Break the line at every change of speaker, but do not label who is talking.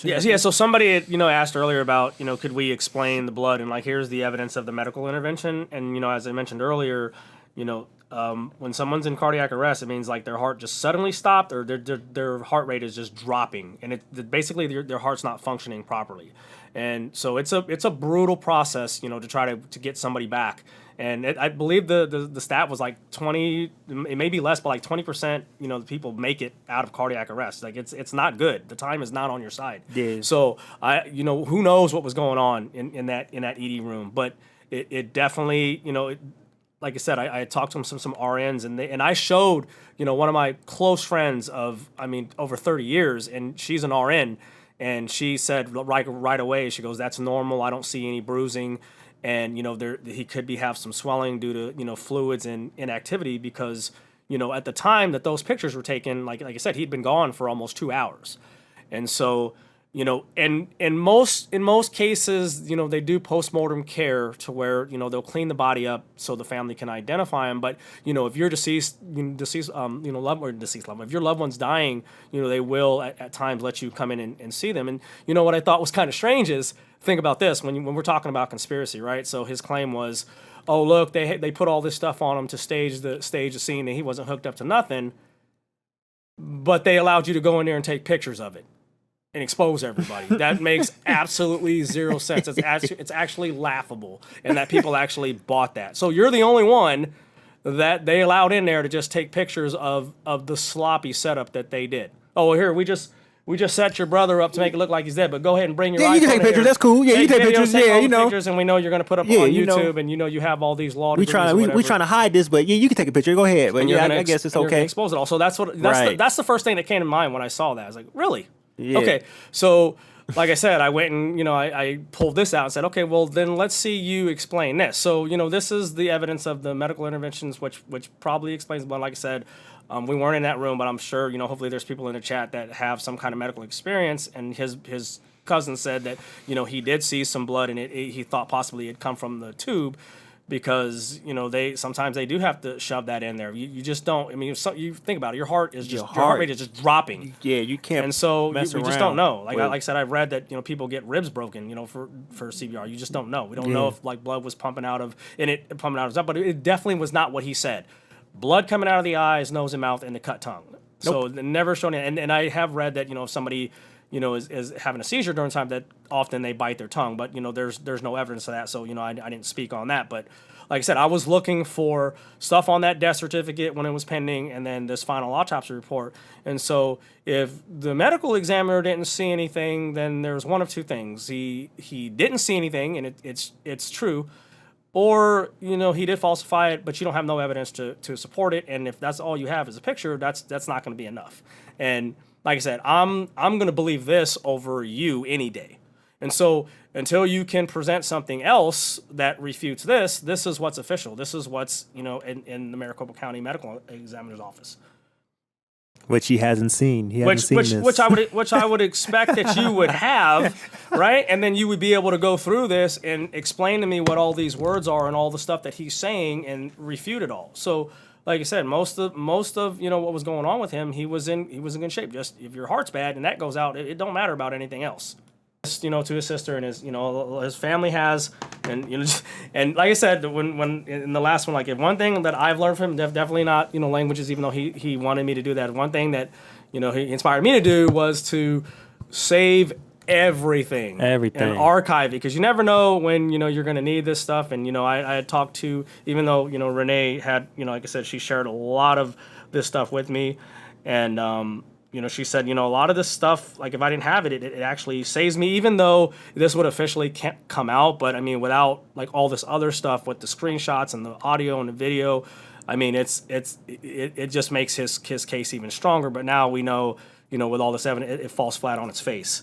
Yes, yeah. So somebody, asked earlier about, could we explain the blood and like here's the evidence of the medical intervention, and as I mentioned earlier, when someone's in cardiac arrest, it means like their heart just suddenly stopped or their heart rate is just dropping, and basically their heart's not functioning properly, and so it's a brutal process, to try to get somebody back. And I believe the stat was like 20, it may be less, but like 20%, the people make it out of cardiac arrest. Like it's not good. The time is not on your side.
Yeah.
So who knows what was going on in that ED room, but it definitely, like I said, I talked to some RNs, and I showed, one of my close friends of, over 30 years, and she's an RN, and she said right away, she goes, "That's normal. I don't see any bruising." And he could have some swelling due to fluids and inactivity, because at the time that those pictures were taken, like I said, he'd been gone for almost 2 hours, and so and in most cases, they do postmortem care to where they'll clean the body up so the family can identify him. But if you're deceased loved one, if your loved one's dying, they will at times let you come in and see them. And what I thought was kind of strange is, think about this, when we're talking about conspiracy, right? So his claim was, oh look, they put all this stuff on him to stage the scene, and he wasn't hooked up to nothing, but they allowed you to go in there and take pictures of it and expose everybody. That makes absolutely zero sense. It's actually laughable, and that people actually bought that. So you're the only one that they allowed in there to just take pictures of the sloppy setup that they did. Oh, well, here we just set your brother up to make it look like he's dead, but go ahead and bring your iPhone
you can take pictures.
Here.
That's cool. Yeah, you take pictures. Yeah,
pictures, and we know you're going to put up on YouTube, and you have all these law degrees.
We trying to hide this, but yeah, you can take a picture. Go ahead. But yeah, I guess it's okay.
Expose it all. So that's the first thing that came to mind when I saw that. I was like, really?
Yeah.
Okay, so like I said, I went and I pulled this out and said, okay, well then let's see you explain this. So this is the evidence of the medical interventions, which probably explains. But like I said, we weren't in that room, but I'm sure hopefully there's people in the chat that have some kind of medical experience. And his cousin said that he did see some blood, and he thought possibly it come from the tube, because they sometimes they do have to shove that in there. You just don't. I mean, you think about it, your heart rate is just dropping.
Yeah, you can't.
And so we just don't know. Like I said, I've read that people get ribs broken, for CPR. You just don't know. We don't know if like blood was pumping out of but it definitely was not what he said. Blood coming out of the eyes, nose, and mouth, and the cut tongue. Nope. So never shown it. And I have read that if somebody is having a seizure during time, that often they bite their tongue, but there's no evidence of that, so I didn't speak on that. But like I said, I was looking for stuff on that death certificate when it was pending, and then this final autopsy report. And so if the medical examiner didn't see anything, then there's one of two things: he didn't see anything, and it's true, or he did falsify it, but you don't have no evidence to support it. And if that's all you have is a picture, that's not going to be enough. And like I said, I'm going to believe this over you any day. And so until you can present something else that refutes this is what's official. This is what's in the Maricopa County Medical Examiner's office.
Which he hasn't seen.
Which I would expect that you would have, right? And then you would be able to go through this and explain to me what all these words are and all the stuff that he's saying and refute it all. So, like I said, most of what was going on with him, he was in good shape. Just if your heart's bad and that goes out, it don't matter about anything else. To his sister and his family has, and and like I said, when in the last one, like if one thing that I've learned from him, definitely not languages, even though he wanted me to do that. One thing that he inspired me to do was to save everything and archive it, because you never know when you're going to need this stuff. And I had talked to, even though Renee had like I said, she shared a lot of this stuff with me, and she said, a lot of this stuff, like if I didn't have it, it actually saves me, even though this would officially can't come out. But I mean, without like all this other stuff with the screenshots and the audio and the video, I mean, it just makes his case even stronger. But now we know, with all this evidence, it falls flat on its face.